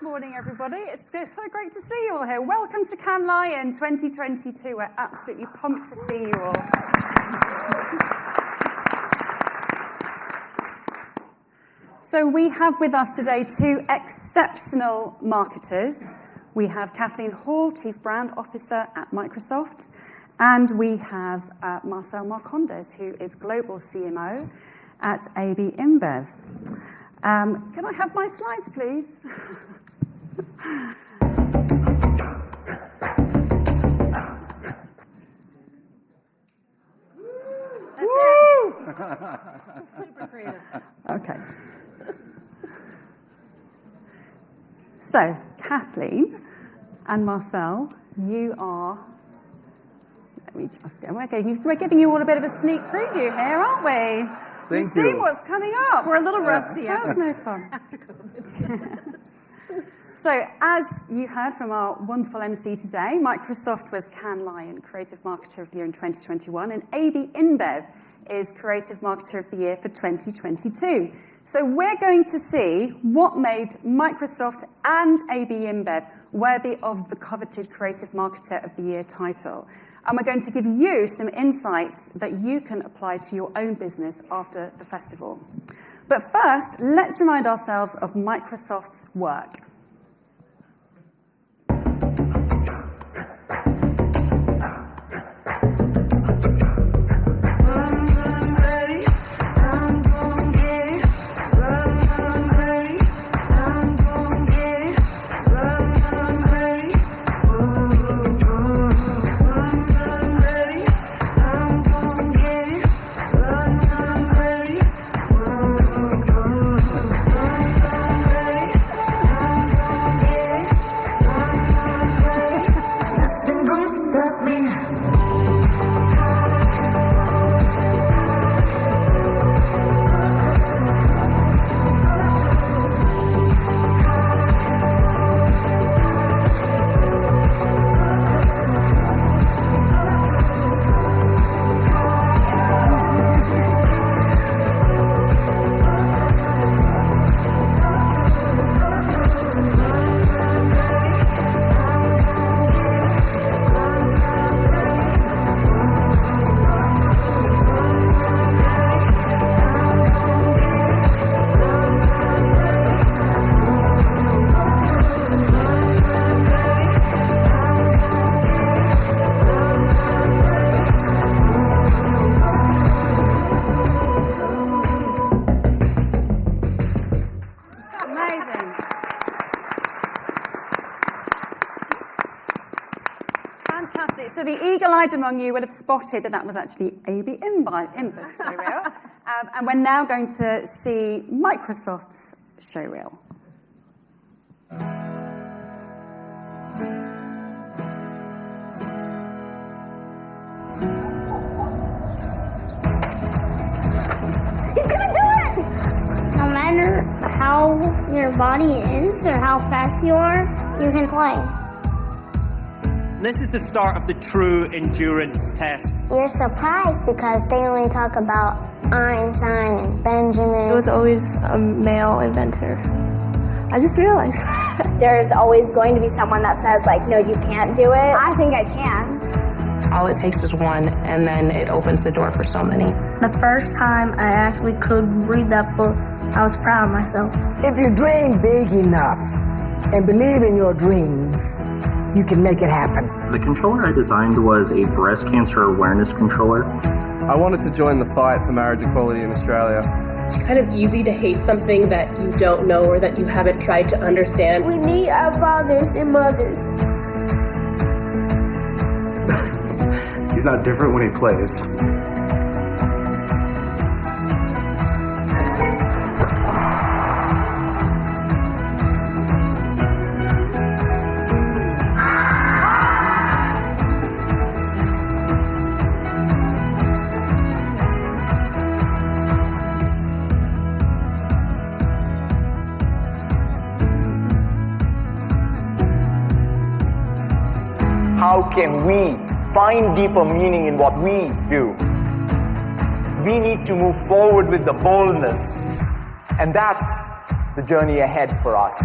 Morning, everybody. It's so great to see you all here. Welcome to Cannes Lion 2022. We're absolutely pumped to see you all. So we have with us today two exceptional marketers. We have Kathleen Hall, Chief Brand Officer at Microsoft, and we have Marcel Marcondes, who is Global CMO at AB InBev. Can I have my slides, please? That's it. Super creative. Okay. So, Kathleen and Marcel, you are. Let me just go. We're giving you all a bit of a sneak preview here, aren't we? Thank you. You See what's coming up. We're a little rusty. That's no fun. After COVID. So, as you heard from our wonderful MC today, Microsoft was Cannes Lion Creative Marketer of the Year in 2021, and AB InBev is Creative Marketer of the Year for 2022. So we're going to see what made Microsoft and AB InBev worthy of the coveted Creative Marketer of the Year title. And we're going to give you some insights that you can apply to your own business after the festival. But first, let's remind ourselves of Microsoft's work. So the eagle-eyed among you would have spotted that was actually AB InBev showreel. And we're now going to see Microsoft's showreel. He's gonna do it! No matter how your body is or how fast you are, you can play. This is the start of the true endurance test. You're surprised because they only talk about Einstein and Benjamin. It was always a male inventor. I just realized. There's always going to be someone that says, like, no, you can't do it. I think I can. All it takes is one, and then it opens the door for so many. The first time I actually could read that book, I was proud of myself. If you dream big enough and believe in your dreams, you can make it happen. The controller I designed was a breast cancer awareness controller. I wanted to join the fight for marriage equality in Australia. It's kind of easy to hate something that you don't know or that you haven't tried to understand. We need our fathers and mothers. He's not different when he plays. How can we find deeper meaning in what we do? We need to move forward with the boldness, and that's the journey ahead for us.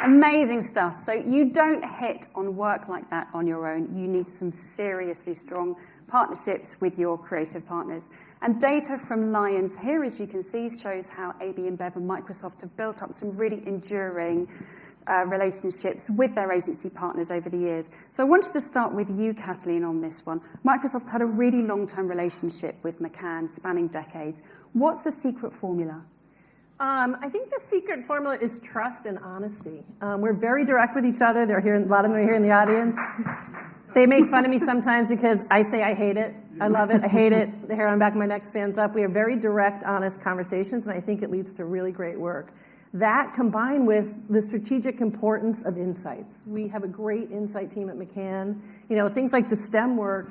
Amazing stuff. So you don't hit on work like that on your own. You need some seriously strong partnerships with your creative partners. And data from Lions here, as you can see, shows how AB InBev and Microsoft have built up some really enduring relationships with their agency partners over the years. So I wanted to start with you, Kathleen, on this one. Microsoft had a really long-term relationship with McCann, spanning decades. What's the secret formula? I think the secret formula is trust and honesty. We're very direct with each other. They're here, a lot of them are here in the audience. They make fun of me sometimes because I say I hate it. I love it. I hate it. The hair on the back of my neck stands up. We have very direct, honest conversations, and I think it leads to really great work. That combined with the strategic importance of insights. We have a great insight team at McCann. You know, things like the STEM work,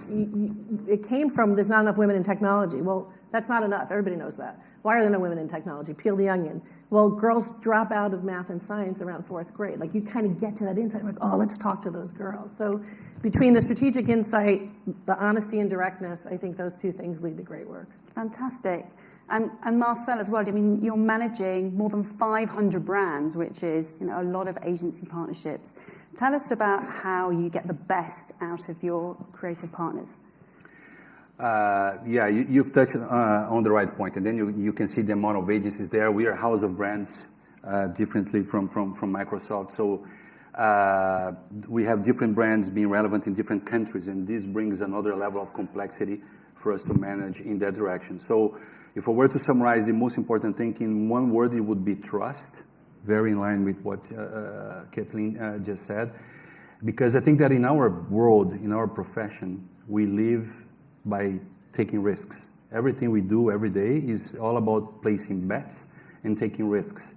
it came from there's not enough women in technology. Well, that's not enough. Everybody knows that. Why are there no women in technology? Peel the onion. Well, girls drop out of math and science around 4th grade. Like, you kind of get to that insight. Like, oh, let's talk to those girls. So between the strategic insight, the honesty and directness, I think those two things lead to great work. Fantastic. And Marcel as well, I mean, you're managing more than 500 brands, which is, you know, a lot of agency partnerships. Tell us about how you get the best out of your creative partners. Yeah, you've touched on the right point, and then you can see the amount of agencies there. We are a house of brands, differently from Microsoft. So we have different brands being relevant in different countries, and this brings another level of complexity for us to manage in that direction. So if I were to summarize the most important thing in one word, it would be trust, very in line with what Kathleen just said. Because I think that in our world, in our profession, we live by taking risks. Everything we do every day is all about placing bets and taking risks.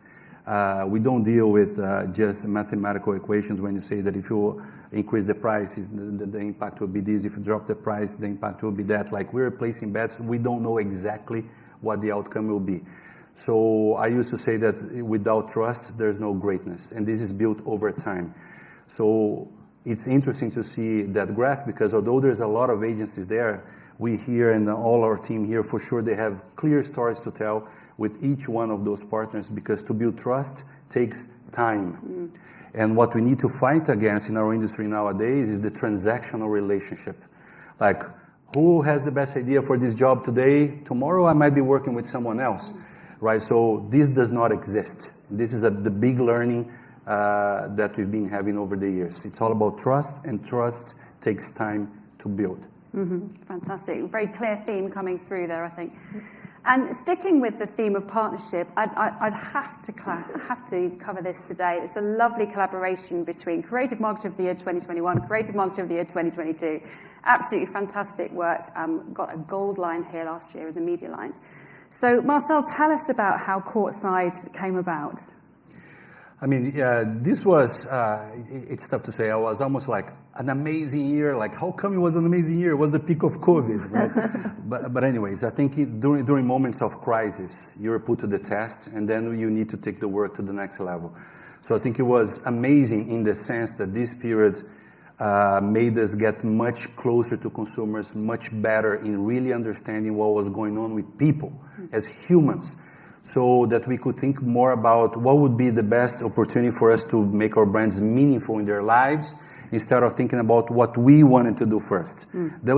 We don't deal with just mathematical equations when you say that if you increase the price, the impact will be this. If you drop the price, the impact will be that. Like, we're placing bets. We don't know exactly what the outcome will be. So I used to say that without trust, there's no greatness. And this is built over time. So it's interesting to see that graph, because although there's a lot of agencies there, we here and all our team here, for sure, they have clear stories to tell with each one of those partners, because to build trust takes time. And what we need to fight against in our industry nowadays is the transactional relationship. Like, who has the best idea for this job today? Tomorrow I might be working with someone else, right? So this does not exist. This is the big learning that we've been having over the years. It's all about trust, and trust takes time to build. Fantastic. Very clear theme coming through there, I think. And sticking with the theme of partnership, I'd have to cover this today. It's a lovely collaboration between Creative Marketer of the Year 2021, Creative Marketer of the Year 2022. Absolutely fantastic work. Got a gold line here last year in the media lines. So, Marcel, tell us about how Courtside came about. I mean, this was, it's tough to say. I was almost like an amazing year. Like, how come it was an amazing year? It was the peak of COVID, right? but anyways, I think during moments of crisis, you're put to the test, and then you need to take the work to the next level. So I think it was amazing in the sense that this period made us get much closer to consumers, much better in really understanding what was going on with people as humans, so that we could think more about what would be the best opportunity for us to make our brands meaningful in their lives, instead of thinking about what we wanted to do first. That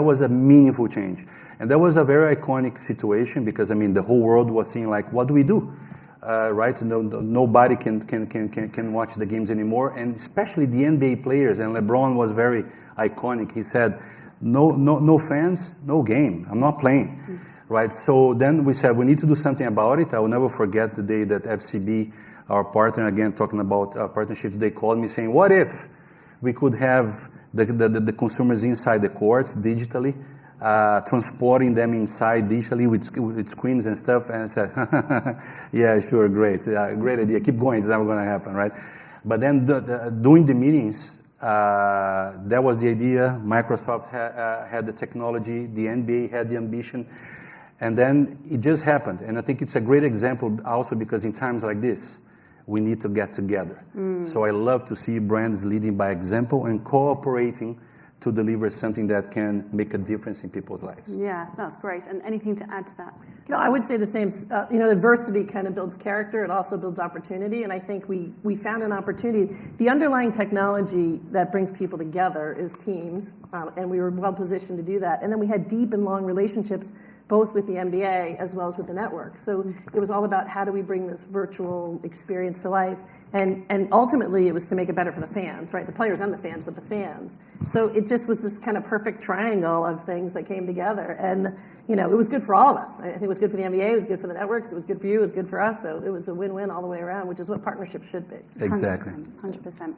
was a meaningful change. And that was a very iconic situation, because, I mean, the whole world was seeing, like, what do we do? Right? Nobody can watch the games anymore, and especially the NBA players. And LeBron was very iconic. He said, no fans, no game. I'm not playing. Right? So then we said, we need to do something about it. I will never forget the day that FCB, our partner, again, talking about partnerships, they called me saying, what if we could have the consumers inside the courts digitally, transporting them inside digitally with screens and stuff? And I said, yeah, sure, great idea. Keep going, it's never going to happen, right? But then doing the meetings, that was the idea. Microsoft had the technology, the NBA had the ambition, and then it just happened. And I think it's a great example also because in times like this, we need to get together. So I love to see brands leading by example and cooperating to deliver something that can make a difference in people's lives. Yeah, that's great. And anything to add to that? I would say the same. Adversity kind of builds character. It also builds opportunity. And I think we found an opportunity. The underlying technology that brings people together is Teams, and we were well positioned to do that. And then we had deep and long relationships, both with the NBA as well as with the network. So it was all about how do we bring this virtual experience to life. And ultimately, it was to make it better for the fans, right? The players and the fans, but the fans. So it just was this kind of perfect triangle of things that came together. And, it was good for all of us. I think it was good for the NBA, it was good for the networks, it was good for you, it was good for us. So it was a win-win all the way around, which is what partnerships should be. Exactly. 100%.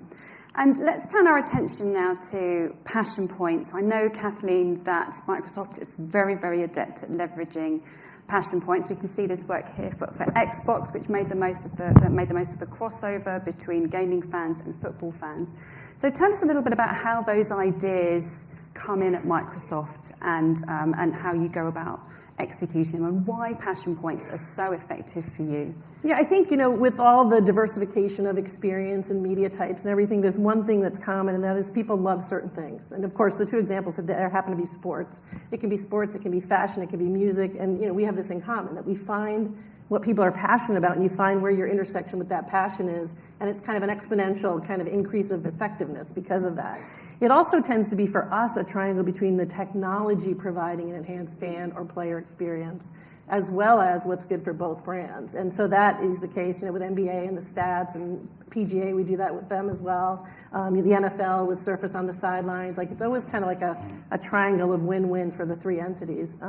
And let's turn our attention now to passion points. I know, Kathleen, that Microsoft is very, very adept at leveraging passion points. We can see this work here for Xbox, which made the most of the crossover between gaming fans and football fans. So tell us a little bit about how those ideas come in at Microsoft and how you go about executing them and why passion points are so effective for you. Yeah, I think, with all the diversification of experience and media types and everything, there's one thing that's common, and that is people love certain things. And of course, the two examples there happen to be sports. It can be sports, it can be fashion, it can be music, and we have this in common, that we find what people are passionate about, and you find where your intersection with that passion is, and it's kind of an exponential kind of increase of effectiveness because of that. It also tends to be, for us, a triangle between the technology providing an enhanced fan or player experience, as well as what's good for both brands. And so that is the case, with NBA and the stats, and PGA, we do that with them as well. The NFL with Surface on the sidelines. It's always kind of like a triangle of win-win for the three entities.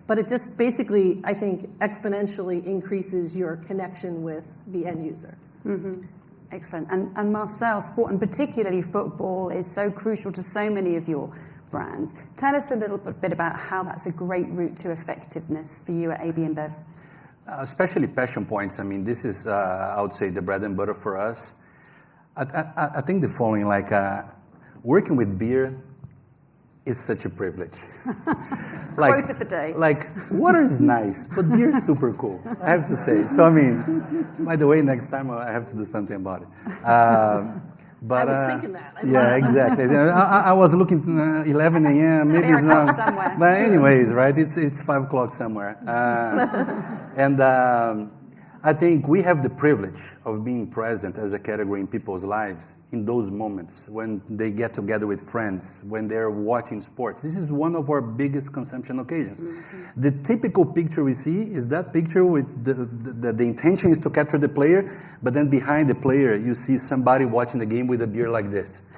But it just basically, I think, exponentially increases your connection with the end user. Mm-hmm. Excellent. And Marcel, sport, and particularly football, is so crucial to so many of your brands. Tell us a little bit about how that's a great route to effectiveness for you at AB InBev. Especially passion points. I mean, this is, I would say, the bread and butter for us. I think the following, working with beer is such a privilege. Quote of the day. Water is nice, but beer is super cool, I have to say. So, by the way, next time I have to do something about it. But, I was thinking that. Yeah, exactly. I was looking 11 a.m. Maybe it's not. Somewhere. But anyways, right? It's 5 o'clock somewhere. And I think we have the privilege of being present as a category in people's lives in those moments when they get together with friends, when they're watching sports. This is one of our biggest consumption occasions. Mm-hmm. The typical picture we see is that picture with the intention is to capture the player, but then behind the player you see somebody watching the game with a beer like this.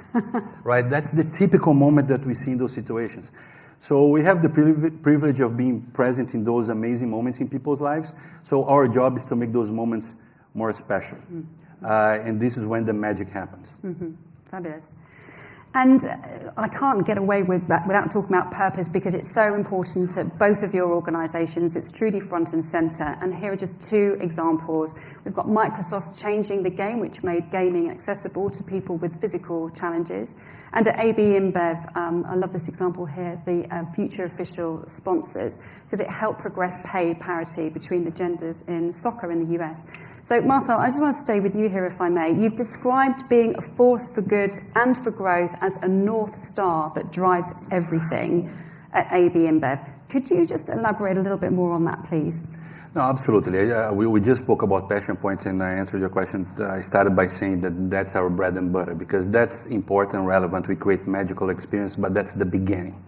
Right? That's the typical moment that we see in those situations. So we have the privilege of being present in those amazing moments in people's lives. So our job is to make those moments more special. And this is when the magic happens. Mm-hmm. Fabulous. And I can't get away with that without talking about purpose, because it's so important to both of your organisations. It's truly front and centre. And here are just two examples. We've got Microsoft's Changing the Game, which made gaming accessible to people with physical challenges. And at AB InBev, I love this example here, the future official sponsors, because it helped progress pay parity between the genders in soccer in the US. So, Marcel, I just want to stay with you here, if I may. You've described being a force for good and for growth as a North Star that drives everything at AB InBev. Could you just elaborate a little bit more on that, please? No, absolutely. We just spoke about passion points, and I answered your question. I started by saying that that's our bread and butter, because that's important, relevant. We create magical experience, but that's the beginning.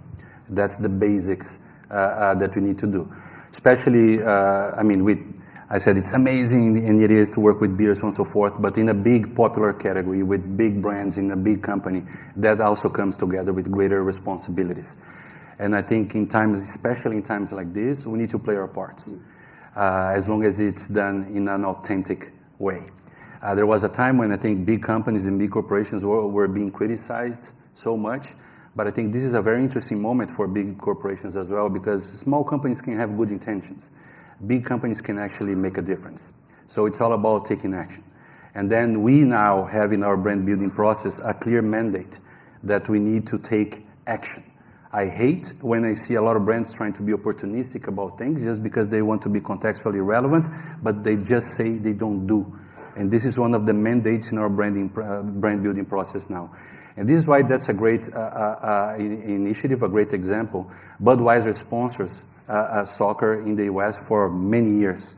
That's the basics that we need to do. Especially, I said it's amazing, and it is to work with beers and so forth, but in a big popular category with big brands in a big company, that also comes together with greater responsibilities. And I think in times, especially in times like this, we need to play our parts. As long as it's done in an authentic way. There was a time when I think big companies and big corporations were being criticized so much, but I think this is a very interesting moment for big corporations as well, because small companies can have good intentions. Big companies can actually make a difference. So it's all about taking action. And then we now have in our brand building process a clear mandate that we need to take action. I hate when I see a lot of brands trying to be opportunistic about things just because they want to be contextually relevant, but they just say they don't do. And this is one of the mandates in our brand building process now. And this is why that's a great initiative, a great example. Budweiser sponsors soccer in the US for many years.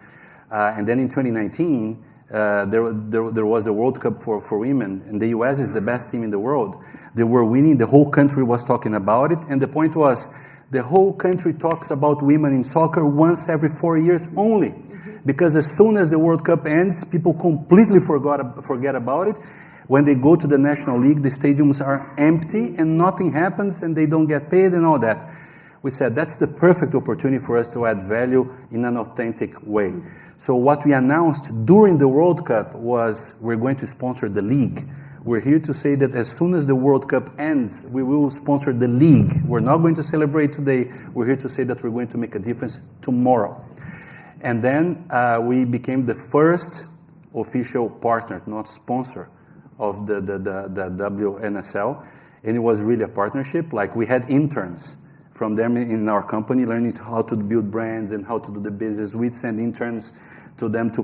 And then in 2019, there was the World Cup for women, and the US is the best team in the world. They were winning, the whole country was talking about it, and the point was, the whole country talks about women in soccer once every 4 years only. Because as soon as the World Cup ends, people completely forget about it. When they go to the National League, the stadiums are empty and nothing happens and they don't get paid and all that. We said that's the perfect opportunity for us to add value in an authentic way. So what we announced during the World Cup was we're going to sponsor the league. We're here to say that as soon as the World Cup ends, we will sponsor the league. We're not going to celebrate today. We're here to say that we're going to make a difference tomorrow. And then we became the first official partner, not sponsor, of the WNSL. And it was really a partnership. Like we had interns from them in our company learning how to build brands and how to do the business. We'd send interns to them to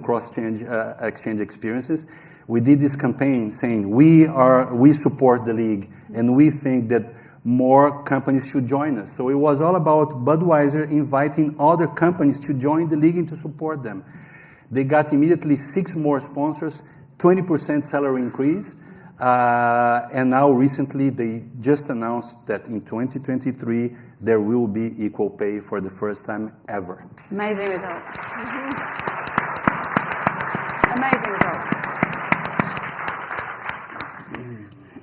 exchange experiences. We did this campaign saying we support the league and we think that more companies should join us. So it was all about Budweiser inviting other companies to join the league and to support them. They got immediately 6 more sponsors, 20% salary increase, and now recently they just announced that in 2023 there will be equal pay for the first time ever. Amazing result. Amazing result.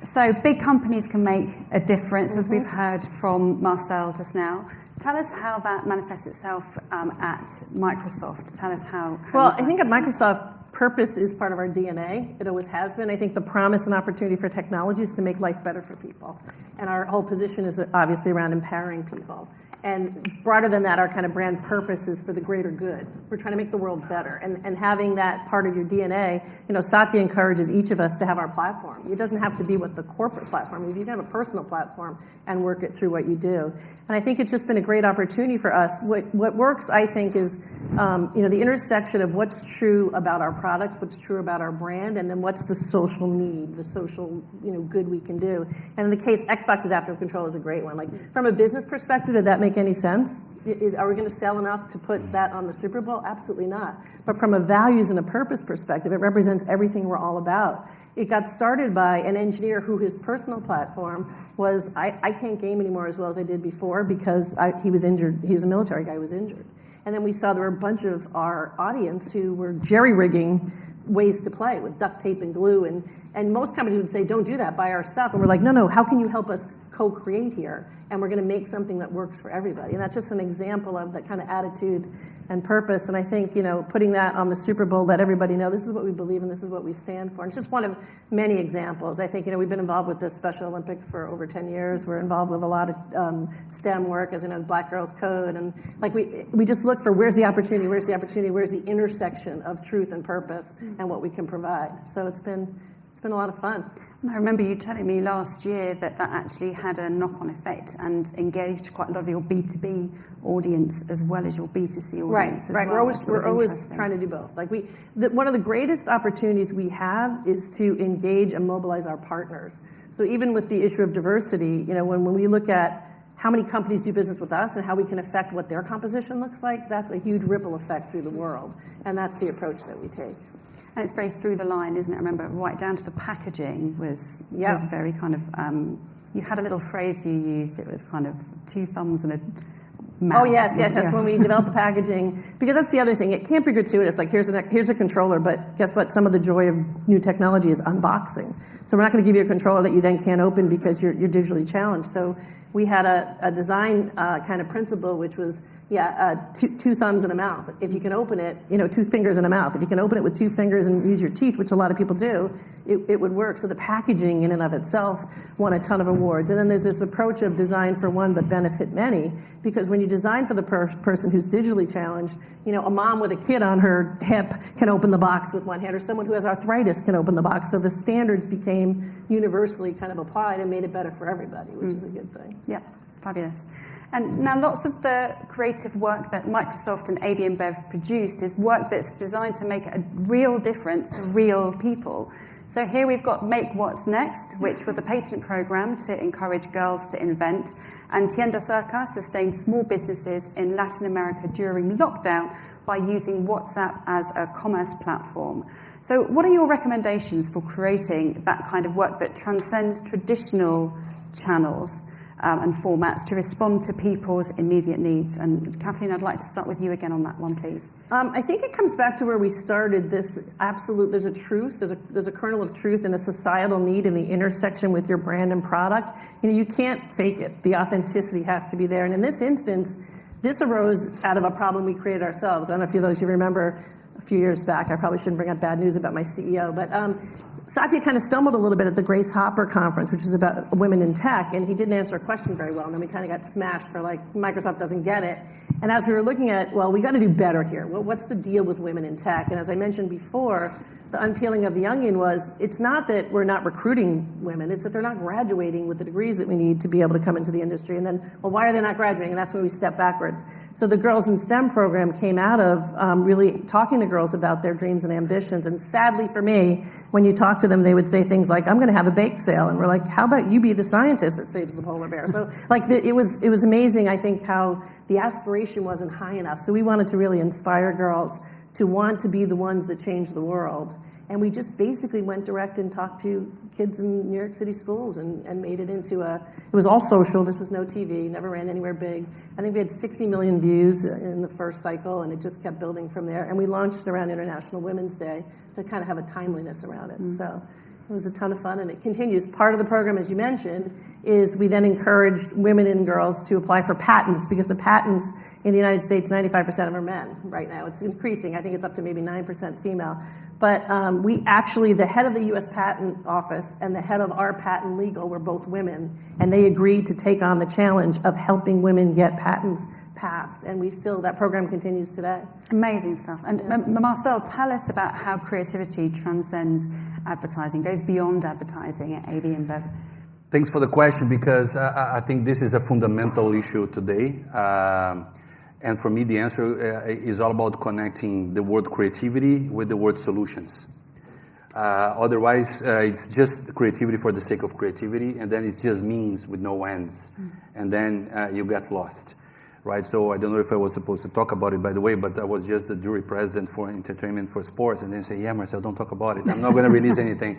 So big companies can make a difference, as we've heard from Marcel just now. Tell us how that manifests itself at Microsoft. Tell us how well, I think at Microsoft, purpose is part of our DNA. It always has been. I think the promise and opportunity for technology is to make life better for people. And our whole position is obviously around empowering people. And broader than that, our kind of brand purpose is for the greater good. We're trying to make the world better. And having that part of your DNA, Satya encourages each of us to have our platform. It doesn't have to be with the corporate platform. You can have a personal platform and work it through what you do. And I think it's just been a great opportunity for us. What works, I think, is the intersection of what's true about our products, what's true about our brand, and then what's the social need, the social good we can do. And in the case, Xbox Adaptive Control is a great one. Like from a business perspective, did that make any sense? Are we going to sell enough to put that on the Super Bowl? Absolutely not. But from a values and a purpose perspective, it represents everything we're all about. It got started by an engineer who his personal platform was, I can't game anymore as well as I did before because he was injured. He was a military guy who was injured. And then we saw there were a bunch of our audience who were jerry-rigging ways to play with duct tape and glue. And most companies would say, don't do that, buy our stuff. And we're like, no, how can you help us co-create here? And we're going to make something that works for everybody. And that's just an example of that kind of attitude and purpose. And I think, putting that on the Super Bowl, let everybody know this is what we believe and this is what we stand for. And it's just one of many examples. I think, we've been involved with the Special Olympics for over 10 years. We're involved with a lot of STEM work, as Black Girls Code. And like we just look for where's the opportunity, where's the intersection of truth and purpose and what we can provide. So it's been a lot of fun. And I remember you telling me last year that actually had a knock-on effect and engaged quite a lot of your B2B audience as well as your B2C audience. Right. We're always trying to do both. Like one of the greatest opportunities we have is to engage and mobilize our partners. So even with the issue of diversity, when we look at how many companies do business with us and how we can affect what their composition looks like, that's a huge ripple effect through the world. And that's the approach that we take. And it's very through the line, isn't it? I remember right down to the packaging was very kind of, you had a little phrase you used, it was kind of 2 thumbs and a mouth. Oh, yes. When we developed the packaging, because that's the other thing, it can't be gratuitous, like here's a controller, but guess what? Some of the joy of new technology is unboxing. So we're not going to give you a controller that you then can't open because you're digitally challenged. So we had a design kind of principle, which was, 2 thumbs and a mouth. If you can open it, 2 fingers and a mouth. If you can open it with 2 fingers and use your teeth, which a lot of people do, it would work. So the packaging in and of itself won a ton of awards. And then there's this approach of design for one but benefit many, because when you design for the person who's digitally challenged, a mom with a kid on her hip can open the box with one hand, or someone who has arthritis can open the box. So the standards became universally kind of applied and made it better for everybody, which is a good thing. Yeah, fabulous. And now lots of the creative work that Microsoft and AB InBev produced is work that's designed to make a real difference to real people. So here we've got Make What's Next, which was a patent program to encourage girls to invent, and Tienda Cerca sustained small businesses in Latin America during lockdown by using WhatsApp as a commerce platform. So what are your recommendations for creating that kind of work that transcends traditional channels and formats to respond to people's immediate needs? And Kathleen, I'd like to start with you again on that one, please. I think it comes back to where we started. There's a truth, there's a kernel of truth and a societal need in the intersection with your brand and product. You can't fake it. The authenticity has to be there. And in this instance, this arose out of a problem we created ourselves. I don't know if you those you remember a few years back. I probably shouldn't bring up bad news about my CEO, but Satya kind of stumbled a little bit at the Grace Hopper conference, which is about women in tech, and he didn't answer a question very well, and then we kind of got smashed for Microsoft doesn't get it. And as we were looking at, we got to do better here. Well, what's the deal with women in tech? And as I mentioned before, the unpeeling of the onion was, it's not that we're not recruiting women, it's that they're not graduating with the degrees that we need to be able to come into the industry. And then, why are they not graduating? And that's when we step backwards. So the Girls in STEM program came out of really talking to girls about their dreams and ambitions. And sadly for me, when you talk to them, they would say things like, I'm going to have a bake sale. And we're like, how about you be the scientist that saves the polar bear? So it was amazing, I think, how the aspiration wasn't high enough. So we wanted to really inspire girls to want to be the ones that change the world. And we just basically went direct and talked to kids in New York City schools and made it into it was all social, this was no TV, never ran anywhere big. I think we had 60 million views in the first cycle, and it just kept building from there. And we launched around International Women's Day to kind of have a timeliness around it. So it was a ton of fun, and it continues. Part of the program, as you mentioned, is we then encouraged women and girls to apply for patents, because the patents in the United States, 95% of them are men right now. It's increasing. I think it's up to maybe 9% female. But we actually, the head of the U.S. Patent Office and the head of our patent legal were both women, and they agreed to take on the challenge of helping women get patents passed. And that program continues today. Amazing stuff. And Marcel, tell us about how creativity transcends advertising, goes beyond advertising at AB InBev. Thanks for the question, because I think this is a fundamental issue today. And for me, the answer is all about connecting the word creativity with the word solutions. Otherwise, it's just creativity for the sake of creativity, and then it's just means with no ends. And then you get lost, right? So I don't know if I was supposed to talk about it, by the way, but I was just the jury president for Entertainment for Sports, and then say, yeah, Marcel, don't talk about it. I'm not going to release anything.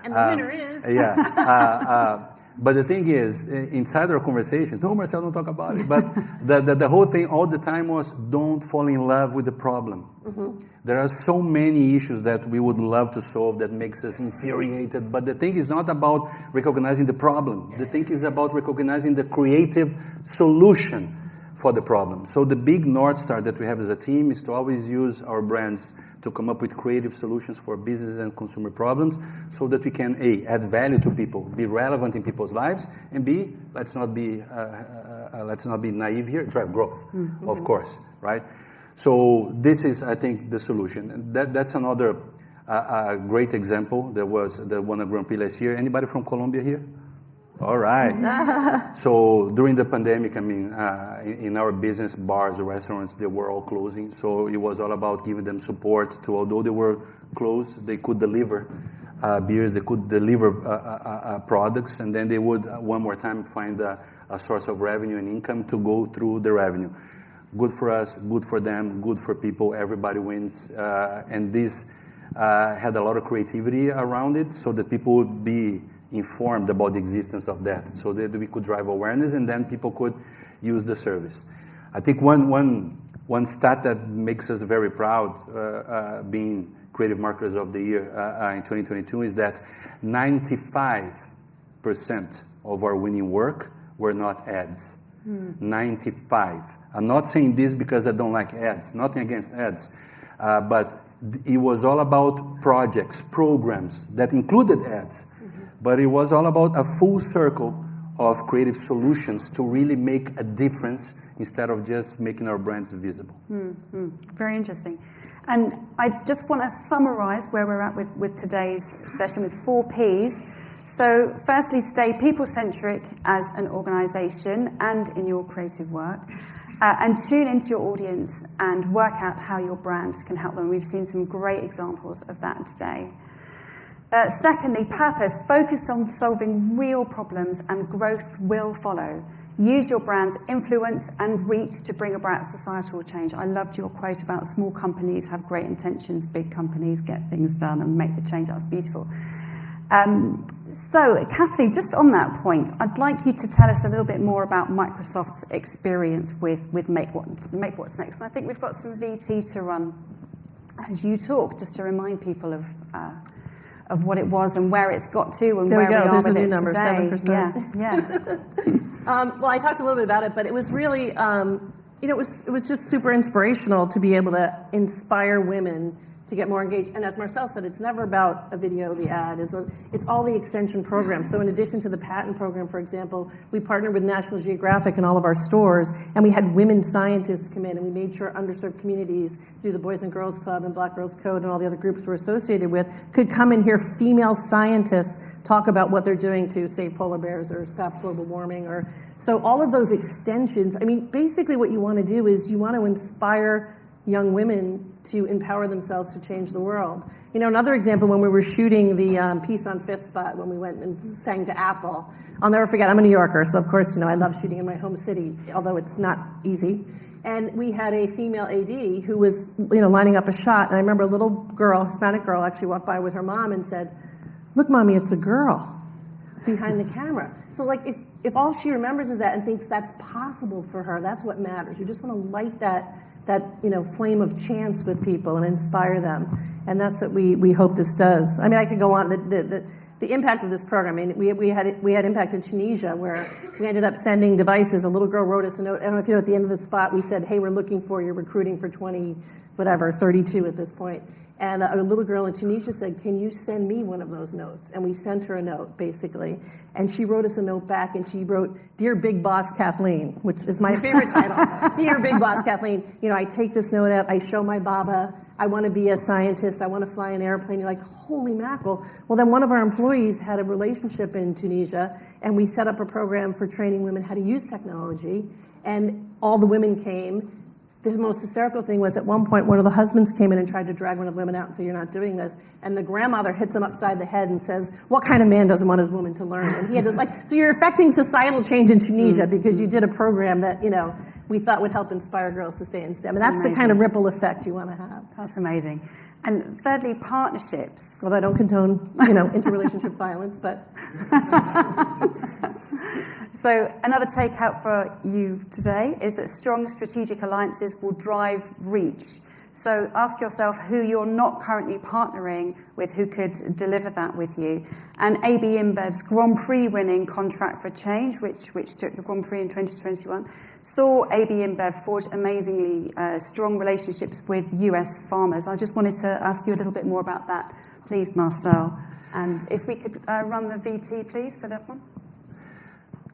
And the winner is. Yeah. But the thing is, inside our conversations, no, Marcel, don't talk about it. But the whole thing all the time was, don't fall in love with the problem. Mm-hmm. There are so many issues that we would love to solve that makes us infuriated. But the thing is not about recognizing the problem. The thing is about recognizing the creative solution for the problem. So the big North Star that we have as a team is to always use our brands to come up with creative solutions for business and consumer problems, so that we can A, add value to people, be relevant in people's lives, and B, let's not be naive here, drive growth, of course, right? So this is, I think, the solution. And that's another great example. There was the one Grand Prix last year. Anybody from Colombia here? All right. So during the pandemic, I mean, in our business, bars, restaurants, they were all closing. So it was all about giving them support to, although they were closed, they could deliver beers, they could deliver products, and then they would one more time find a source of revenue and income to go through the revenue. Good for us, good for them, good for people, everybody wins. And this had a lot of creativity around it, so that people would be informed about the existence of that, so that we could drive awareness, and then people could use the service. I think one stat that makes us very proud, being Creative Marketers of the Year in 2022, is that 95% of our winning work were not ads. 95. I'm not saying this because I don't like ads, nothing against ads, but it was all about projects, programs that included ads. But it was all about a full circle of creative solutions to really make a difference instead of just making our brands visible. Very interesting. And I just want to summarize where we're at with today's session with 4 Ps. So firstly, stay people-centric as an organization and in your creative work. And tune into your audience and work out how your brand can help them. We've seen some great examples of that today. Secondly, purpose. Focus on solving real problems and growth will follow. Use your brand's influence and reach to bring about societal change. I loved your quote about small companies have great intentions, big companies get things done and make the change. That's beautiful. So, Kathleen, just on that point, I'd like you to tell us a little bit more about Microsoft's experience with Make What's Next. And I think we've got some VT to run as you talk, just to remind people of what it was and where it's got to and there where we are There's with a new it number, today. 7%. Yeah. Well, I talked a little bit about it, but it was really, it was just super inspirational to be able to inspire women to get more engaged. And as Marcel said, it's never about a video, the ad. It's all the extension programs. So in addition to the patent program, for example, we partnered with National Geographic in all of our stores, and we had women scientists come in, and we made sure underserved communities through the Boys and Girls Club and Black Girls Code and all the other groups we're associated with could come and hear female scientists talk about what they're doing to save polar bears or stop global warming. So all of those extensions, I mean, basically what you want to do is you want to inspire young women to empower themselves to change the world. Another example, when we were shooting the piece on Fifth Spot, when we went and sang to Apple, I'll never forget, I'm a New Yorker, so of course, I love shooting in my home city, although it's not easy. And we had a female AD who was, lining up a shot, and I remember a little girl, Hispanic girl, actually walked by with her mom and said, "Look, Mommy, it's a girl behind the camera." So, if all she remembers is that and thinks that's possible for her, that's what matters. You just want to light that flame of chance with people and inspire them. And that's what we hope this does. I mean, I could go on. The impact of this program, I mean, we had impact in Tunisia where we ended up sending devices. A little girl wrote us a note. I don't know if you know, at the end of the spot, we said, "Hey, we're looking for you, recruiting for 32 at this point." And a little girl in Tunisia said, "Can you send me one of those notes?" And we sent her a note, basically. And she wrote us a note back, and she wrote, "Dear Big Boss Kathleen," which is my favorite title. "Dear Big Boss Kathleen, I take this note out, I show my baba, I want to be a scientist, I want to fly an airplane." You're like, holy mackerel. Well, then one of our employees had a relationship in Tunisia, and we set up a program for training women how to use technology. And all the women came. The most hysterical thing was at one point, one of the husbands came in and tried to drag one of the women out and say, "You're not doing this." And the grandmother hits him upside the head and says, "What kind of man doesn't want his woman to learn?" And he had this so you're affecting societal change in Tunisia because you did a program that, we thought would help inspire girls to stay in STEM. And that's the kind of ripple effect you want to have. That's amazing. And thirdly, partnerships. Well, I don't condone, interrelationship violence, but... So another takeout for you today is that strong strategic alliances will drive reach. So ask yourself who you're not currently partnering with who could deliver that with you. And AB InBev's Grand Prix winning Contract for Change, which took the Grand Prix in 2021, saw AB InBev forge amazingly strong relationships with US farmers. I just wanted to ask you a little bit more about that, please, Marcel. And if we could run the VT, please, for that one.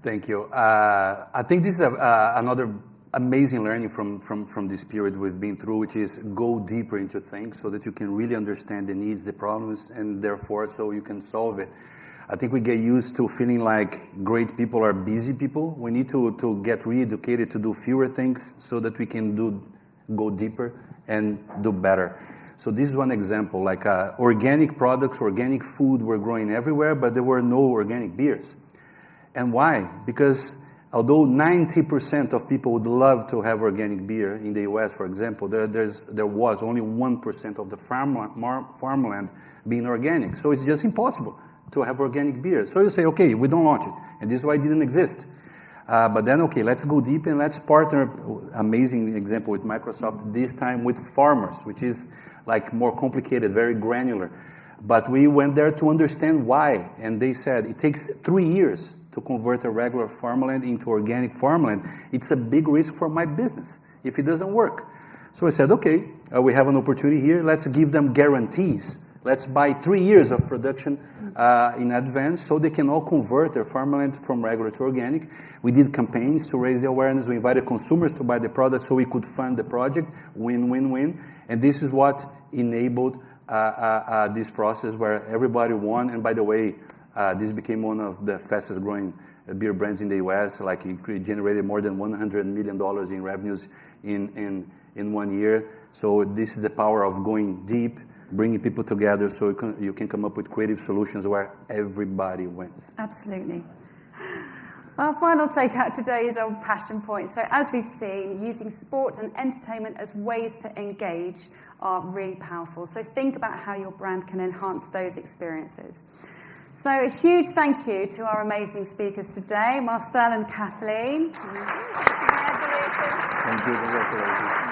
Thank you. I think this is another amazing learning from this period we've been through, which is go deeper into things so that you can really understand the needs, the problems, and therefore so you can solve it. I think we get used to feeling like great people are busy people. We need to get re-educated to do fewer things so that we can go deeper and do better. So this is one example, like organic products, organic food were growing everywhere, but there were no organic beers. And why? Because although 90% of people would love to have organic beer in the US, for example, there was only 1% of the farmland being organic. So it's just impossible to have organic beer. So you say, okay, we don't launch it. And this is why it didn't exist. But then, okay, let's go deep and let's partner, amazing example with Microsoft, this time with farmers, which is like more complicated, very granular. But we went there to understand why. And they said it takes 3 years to convert a regular farmland into organic farmland. It's a big risk for my business if it doesn't work. So I said, okay, we have an opportunity here. Let's give them guarantees. Let's buy 3 years of production in advance so they can all convert their farmland from regular to organic. We did campaigns to raise the awareness. We invited consumers to buy the product so we could fund the project. Win, win, win. And this is what enabled this process where everybody won. And by the way, this became one of the fastest growing beer brands in the US. Like it generated more than $100 million in revenues in 1 year. So this is the power of going deep, bringing people together so you can come up with creative solutions where everybody wins. Absolutely. Our final takeout today is on passion points. So as we've seen, using sport and entertainment as ways to engage are really powerful. So think about how your brand can enhance those experiences. So a huge thank you to our amazing speakers today, Marcel and Kathleen. Thank you.